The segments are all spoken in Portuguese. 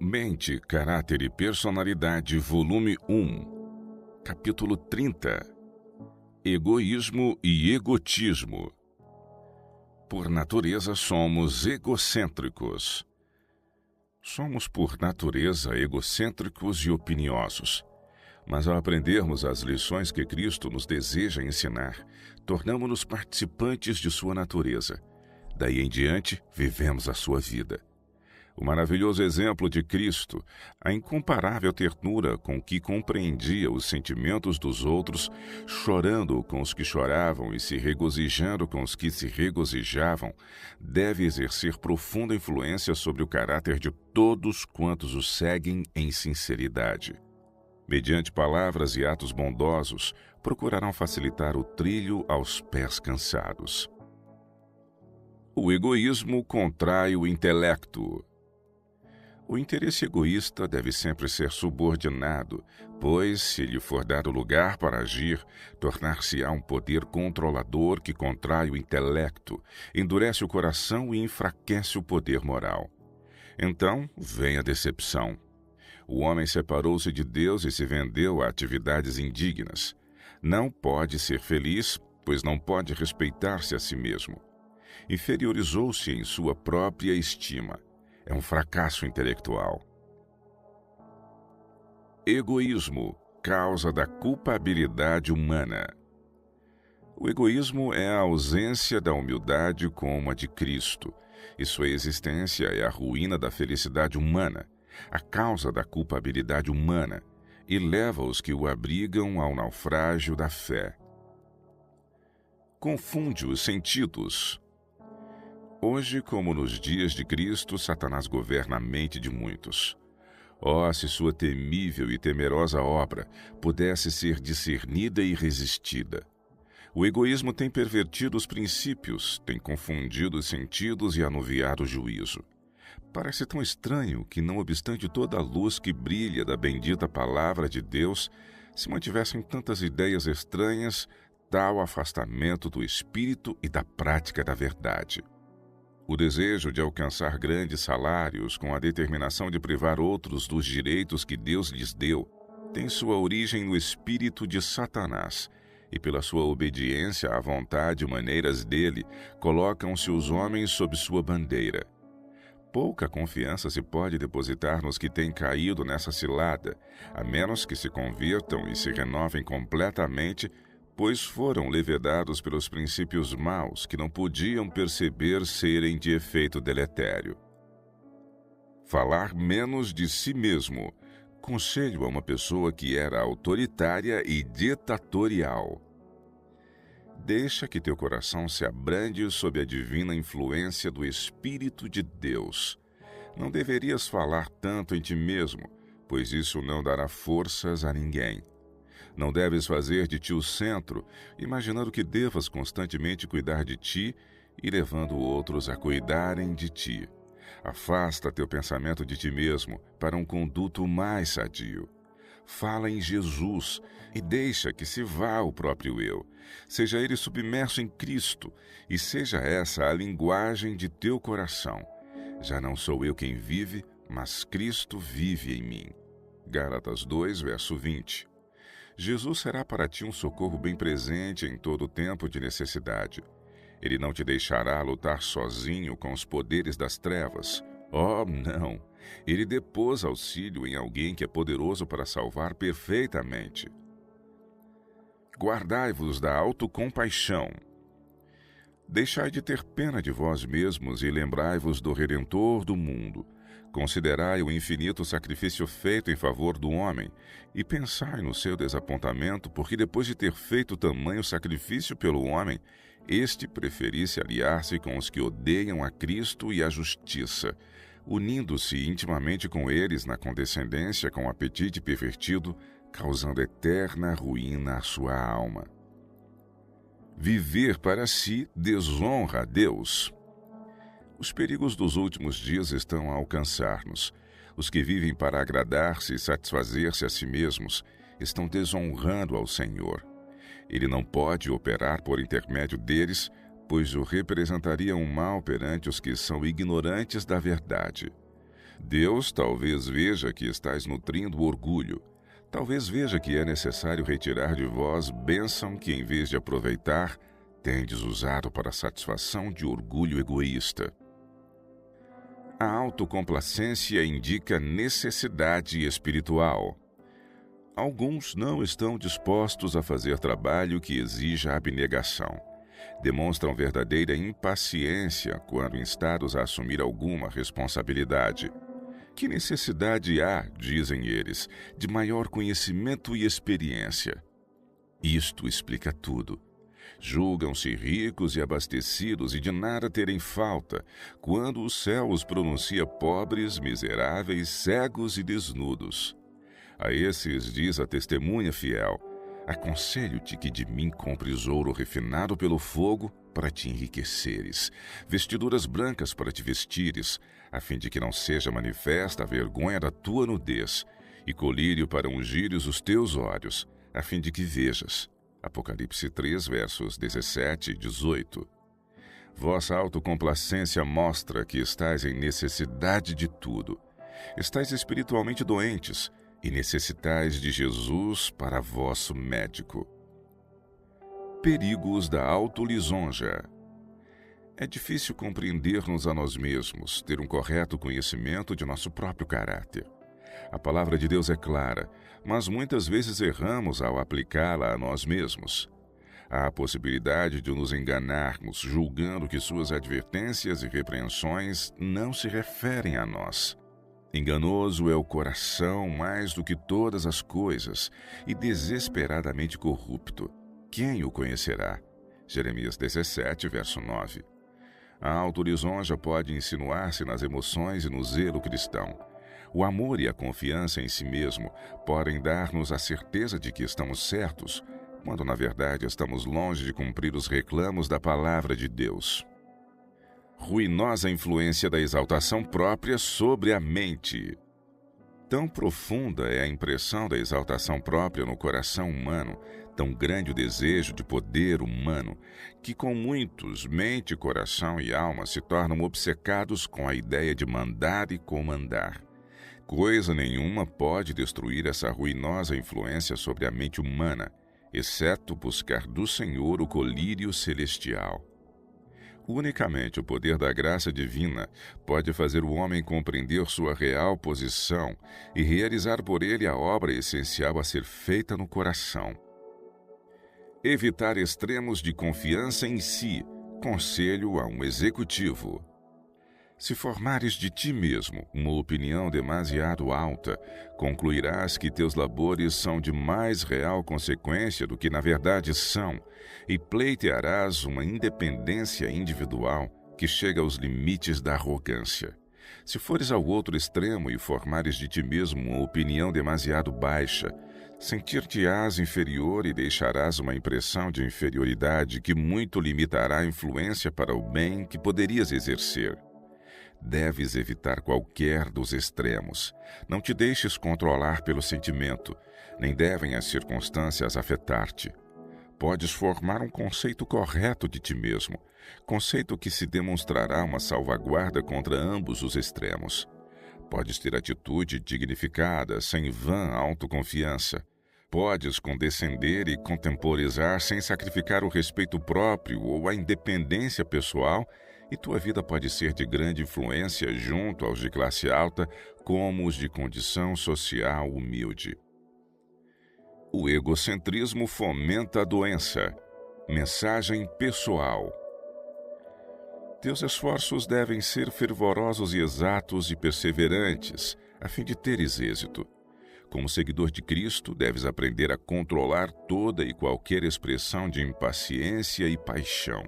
Mente, Caráter e Personalidade, volume 1, capítulo 30. Egoísmo e egotismo. Por natureza somos egocêntricos. Somos por natureza egocêntricos e opiniosos. Mas ao aprendermos as lições que Cristo nos deseja ensinar, tornamo-nos participantes de sua natureza. Daí em diante, vivemos a sua vida. O maravilhoso exemplo de Cristo, a incomparável ternura com que compreendia os sentimentos dos outros, chorando com os que choravam e se regozijando com os que se regozijavam, deve exercer profunda influência sobre o caráter de todos quantos o seguem em sinceridade. Mediante palavras e atos bondosos, procurarão facilitar o trilho aos pés cansados. O egoísmo contrai o intelecto. O interesse egoísta deve sempre ser subordinado, pois, se lhe for dado lugar para agir, tornar-se-á um poder controlador que contrai o intelecto, endurece o coração e enfraquece o poder moral. Então, vem a decepção. O homem separou-se de Deus e se vendeu a atividades indignas. Não pode ser feliz, pois não pode respeitar-se a si mesmo. Inferiorizou-se em sua própria estima. É um fracasso intelectual. Egoísmo, causa da culpabilidade humana. O egoísmo é a ausência da humildade como a de Cristo, e sua existência é a ruína da felicidade humana, a causa da culpabilidade humana, e leva os que o abrigam ao naufrágio da fé. Confunde os sentidos. Hoje, como nos dias de Cristo, Satanás governa a mente de muitos. Oh, se sua temível e temerosa obra pudesse ser discernida e resistida! O egoísmo tem pervertido os princípios, tem confundido os sentidos e anuviado o juízo. Parece tão estranho que, não obstante toda a luz que brilha da bendita palavra de Deus, se mantivessem tantas ideias estranhas, tal afastamento do espírito e da prática da verdade. O desejo de alcançar grandes salários com a determinação de privar outros dos direitos que Deus lhes deu tem sua origem no espírito de Satanás, e pela sua obediência à vontade e maneiras dele, colocam-se os homens sob sua bandeira. Pouca confiança se pode depositar nos que têm caído nessa cilada, a menos que se convirtam e se renovem completamente, pois foram levedados pelos princípios maus que não podiam perceber serem de efeito deletério. Falar menos de si mesmo. Conselho a uma pessoa que era autoritária e ditatorial. Deixa que teu coração se abrande sob a divina influência do Espírito de Deus. Não deverias falar tanto em ti mesmo, pois isso não dará forças a ninguém. Não deves fazer de ti o centro, imaginando que devas constantemente cuidar de ti e levando outros a cuidarem de ti. Afasta teu pensamento de ti mesmo para um conduto mais sadio. Fala em Jesus e deixa que se vá o próprio eu. Seja ele submerso em Cristo e seja essa a linguagem de teu coração. Já não sou eu quem vive, mas Cristo vive em mim. Gálatas 2, verso 20. Jesus será para ti um socorro bem presente em todo o tempo de necessidade. Ele não te deixará lutar sozinho com os poderes das trevas. Oh, não! Ele depôs auxílio em alguém que é poderoso para salvar perfeitamente. Guardai-vos da autocompaixão. Deixai de ter pena de vós mesmos e lembrai-vos do Redentor do mundo. Considerai o infinito sacrifício feito em favor do homem e pensai no seu desapontamento, porque depois de ter feito tamanho sacrifício pelo homem, este preferisse aliar-se com os que odeiam a Cristo e a justiça, unindo-se intimamente com eles na condescendência com o apetite pervertido, causando eterna ruína à sua alma. Viver para si desonra a Deus. Os perigos dos últimos dias estão a alcançar-nos. Os que vivem para agradar-se e satisfazer-se a si mesmos estão desonrando ao Senhor. Ele não pode operar por intermédio deles, pois o representaria um mal perante os que são ignorantes da verdade. Deus talvez veja que estás nutrindo orgulho. Talvez veja que é necessário retirar de vós bênção que, em vez de aproveitar, tendes usado para a satisfação de orgulho egoísta. A autocomplacência indica necessidade espiritual. Alguns não estão dispostos a fazer trabalho que exija abnegação. Demonstram verdadeira impaciência quando instados a assumir alguma responsabilidade. Que necessidade há, dizem eles, de maior conhecimento e experiência? Isto explica tudo. Julgam-se ricos e abastecidos e de nada terem falta, quando o céu os pronuncia pobres, miseráveis, cegos e desnudos. A esses diz a testemunha fiel: aconselho-te que de mim compres ouro refinado pelo fogo para te enriqueceres, vestiduras brancas para te vestires, a fim de que não seja manifesta a vergonha da tua nudez, e colírio para ungires os teus olhos, a fim de que vejas. Apocalipse 3, versos 17 e 18. Vossa autocomplacência mostra que estais em necessidade de tudo. Estais espiritualmente doentes e necessitais de Jesus para vosso médico. Perigos da autolisonja. É difícil compreender-nos a nós mesmos, ter um correto conhecimento de nosso próprio caráter. A palavra de Deus é clara, mas muitas vezes erramos ao aplicá-la a nós mesmos. Há a possibilidade de nos enganarmos, julgando que suas advertências e repreensões não se referem a nós. Enganoso é o coração mais do que todas as coisas e desesperadamente corrupto. Quem o conhecerá? Jeremias 17, verso 9. A autolisonja pode insinuar-se nas emoções e no zelo cristão. O amor e a confiança em si mesmo podem dar-nos a certeza de que estamos certos, quando na verdade estamos longe de cumprir os reclamos da palavra de Deus. Ruinosa influência da exaltação própria sobre a mente. Tão profunda é a impressão da exaltação própria no coração humano, tão grande o desejo de poder humano, que com muitos, mente, coração e alma se tornam obcecados com a ideia de mandar e comandar. Coisa nenhuma pode destruir essa ruinosa influência sobre a mente humana, exceto buscar do Senhor o colírio celestial. Unicamente o poder da graça divina pode fazer o homem compreender sua real posição e realizar por ele a obra essencial a ser feita no coração. Evitar extremos de confiança em si. Conselho a um executivo. Se formares de ti mesmo uma opinião demasiado alta, concluirás que teus labores são de mais real consequência do que na verdade são, e pleitearás uma independência individual que chega aos limites da arrogância. Se fores ao outro extremo e formares de ti mesmo uma opinião demasiado baixa, sentir-te-ás inferior e deixarás uma impressão de inferioridade que muito limitará a influência para o bem que poderias exercer. Deves evitar qualquer dos extremos. Não te deixes controlar pelo sentimento, nem devem as circunstâncias afetar-te. Podes formar um conceito correto de ti mesmo, conceito que se demonstrará uma salvaguarda contra ambos os extremos. Podes ter atitude dignificada, sem vã autoconfiança. Podes condescender e contemporizar sem sacrificar o respeito próprio ou a independência pessoal, e tua vida pode ser de grande influência junto aos de classe alta como os de condição social humilde. O egocentrismo fomenta a doença. Mensagem pessoal. Teus esforços devem ser fervorosos e exatos e perseverantes, a fim de teres êxito. Como seguidor de Cristo, deves aprender a controlar toda e qualquer expressão de impaciência e paixão.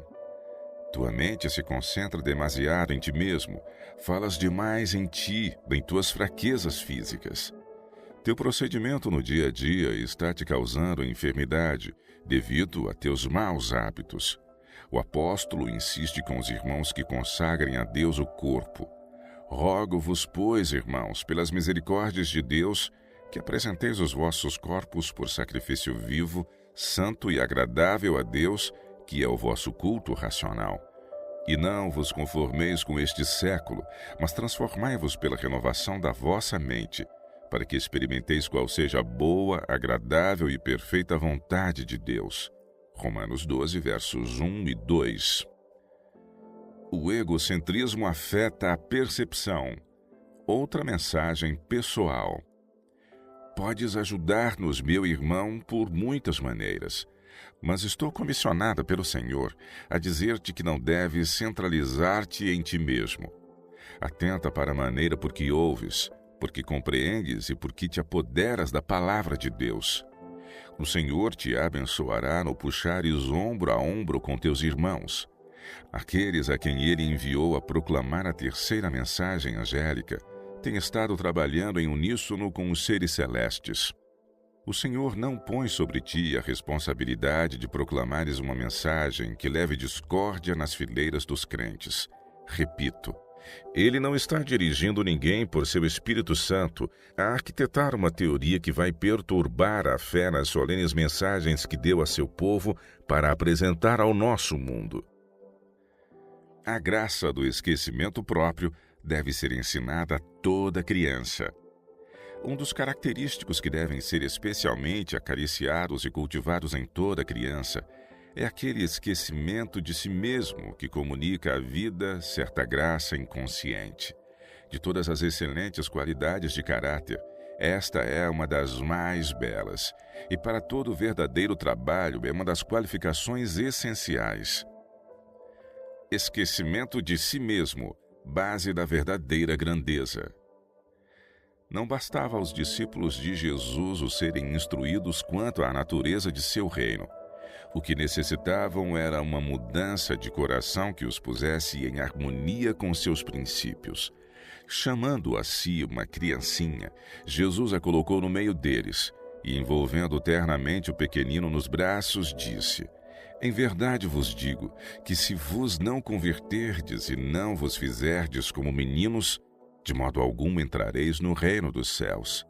Tua mente se concentra demasiado em ti mesmo, falas demais em ti, em tuas fraquezas físicas. Teu procedimento no dia a dia está te causando enfermidade devido a teus maus hábitos. O apóstolo insiste com os irmãos que consagrem a Deus o corpo. Rogo-vos, pois, irmãos, pelas misericórdias de Deus, que apresenteis os vossos corpos por sacrifício vivo, santo e agradável a Deus, que é o vosso culto racional. E não vos conformeis com este século, mas transformai-vos pela renovação da vossa mente, para que experimenteis qual seja a boa, agradável e perfeita vontade de Deus. Romanos 12, versos 1 e 2. O egocentrismo afeta a percepção. Outra mensagem pessoal. Podes ajudar-nos, meu irmão, por muitas maneiras, mas estou comissionada pelo Senhor a dizer-te que não deves centralizar-te em ti mesmo. Atenta para a maneira por que ouves, porque compreendes e porque te apoderas da palavra de Deus. O Senhor te abençoará no puxares ombro a ombro com teus irmãos, aqueles a quem Ele enviou a proclamar a terceira mensagem angélica. Tem estado trabalhando em uníssono com os seres celestes. O Senhor não põe sobre ti a responsabilidade de proclamares uma mensagem que leve discórdia nas fileiras dos crentes. Repito, Ele não está dirigindo ninguém por seu Espírito Santo a arquitetar uma teoria que vai perturbar a fé nas solenes mensagens que deu a seu povo para apresentar ao nosso mundo. A graça do esquecimento próprio deve ser ensinada a toda criança. Um dos característicos que devem ser especialmente acariciados e cultivados em toda criança é aquele esquecimento de si mesmo que comunica à vida certa graça inconsciente. De todas as excelentes qualidades de caráter, esta é uma das mais belas e para todo verdadeiro trabalho é uma das qualificações essenciais. Esquecimento de si mesmo, base da verdadeira grandeza. Não bastava aos discípulos de Jesus o serem instruídos quanto à natureza de seu reino. O que necessitavam era uma mudança de coração que os pusesse em harmonia com seus princípios. Chamando a si uma criancinha, Jesus a colocou no meio deles e, envolvendo ternamente o pequenino nos braços, disse: Em verdade vos digo que se vos não converterdes e não vos fizerdes como meninos, de modo algum entrareis no reino dos céus.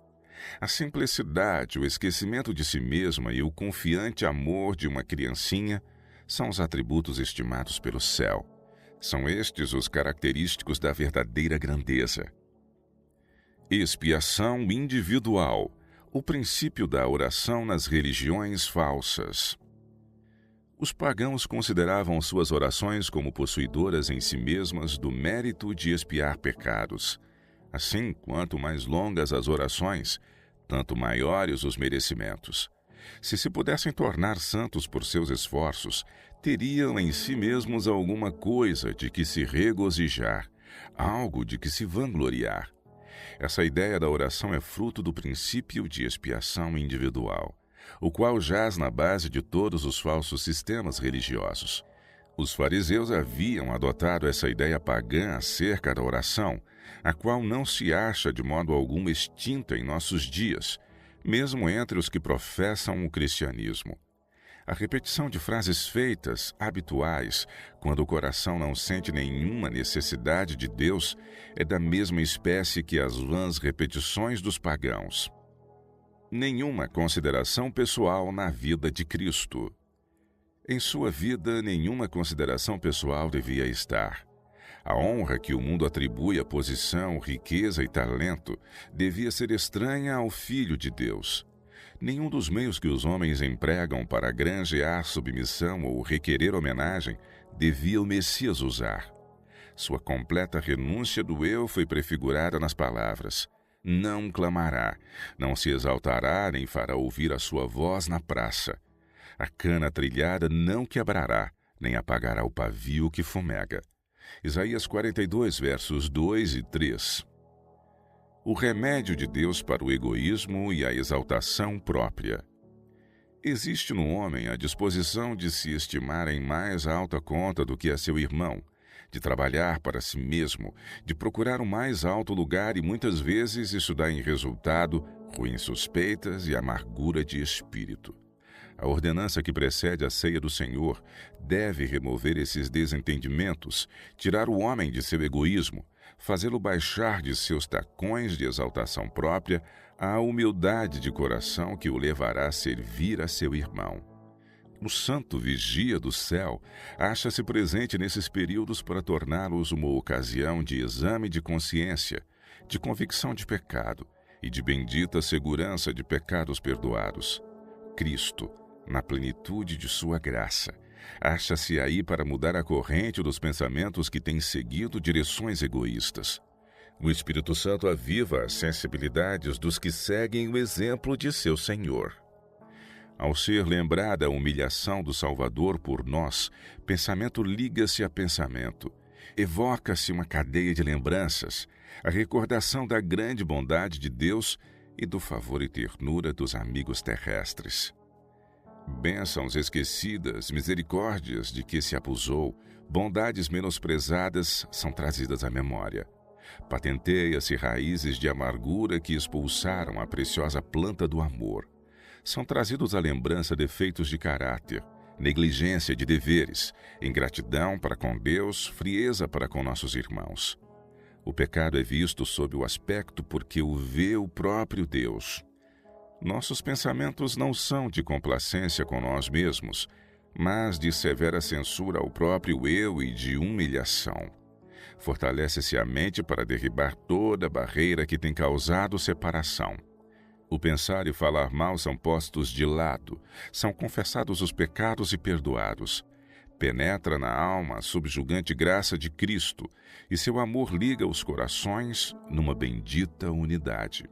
A simplicidade, o esquecimento de si mesma e o confiante amor de uma criancinha são os atributos estimados pelo céu. São estes os característicos da verdadeira grandeza. Expiação individual, o princípio da oração nas religiões falsas. Os pagãos consideravam suas orações como possuidoras em si mesmas do mérito de expiar pecados. Assim, quanto mais longas as orações, tanto maiores os merecimentos. Se pudessem tornar santos por seus esforços, teriam em si mesmos alguma coisa de que se regozijar, algo de que se vangloriar. Essa ideia da oração é fruto do princípio de expiação individual, o qual jaz na base de todos os falsos sistemas religiosos. Os fariseus haviam adotado essa ideia pagã acerca da oração, a qual não se acha de modo algum extinta em nossos dias, mesmo entre os que professam o cristianismo. A repetição de frases feitas, habituais, quando o coração não sente nenhuma necessidade de Deus, é da mesma espécie que as vãs repetições dos pagãos. Nenhuma consideração pessoal na vida de Cristo. Em sua vida, nenhuma consideração pessoal devia estar. A honra que o mundo atribui à posição, riqueza e talento devia ser estranha ao Filho de Deus. Nenhum dos meios que os homens empregam para granjear submissão ou requerer homenagem devia o Messias usar. Sua completa renúncia do eu foi prefigurada nas palavras: não clamará, não se exaltará nem fará ouvir a sua voz na praça. A cana trilhada não quebrará, nem apagará o pavio que fumega. Isaías 42, versos 2 e 3. O remédio de Deus para o egoísmo e a exaltação própria. Existe no homem a disposição de se estimar em mais alta conta do que a seu irmão, de trabalhar para si mesmo, de procurar o mais alto lugar e muitas vezes isso dá em resultado ruins suspeitas e amargura de espírito. A ordenança que precede a ceia do Senhor deve remover esses desentendimentos, tirar o homem de seu egoísmo, fazê-lo baixar de seus tacões de exaltação própria à humildade de coração que o levará a servir a seu irmão. O santo vigia do céu acha-se presente nesses períodos para torná-los uma ocasião de exame de consciência, de convicção de pecado e de bendita segurança de pecados perdoados. Cristo, na plenitude de sua graça, acha-se aí para mudar a corrente dos pensamentos que têm seguido direções egoístas. O Espírito Santo aviva as sensibilidades dos que seguem o exemplo de seu Senhor. Ao ser lembrada a humilhação do Salvador por nós, pensamento liga-se a pensamento. Evoca-se uma cadeia de lembranças, a recordação da grande bondade de Deus e do favor e ternura dos amigos terrestres. Bênçãos esquecidas, misericórdias de que se abusou, bondades menosprezadas são trazidas à memória. Patenteia-se raízes de amargura que expulsaram a preciosa planta do amor. São trazidos à lembrança defeitos de caráter, negligência de deveres, ingratidão para com Deus, frieza para com nossos irmãos. O pecado é visto sob o aspecto porque o vê o próprio Deus. Nossos pensamentos não são de complacência com nós mesmos, mas de severa censura ao próprio eu e de humilhação. Fortalece-se a mente para derribar toda barreira que tem causado separação. O pensar e falar mal são postos de lado, são confessados os pecados e perdoados. Penetra na alma a subjugante graça de Cristo e seu amor liga os corações numa bendita unidade.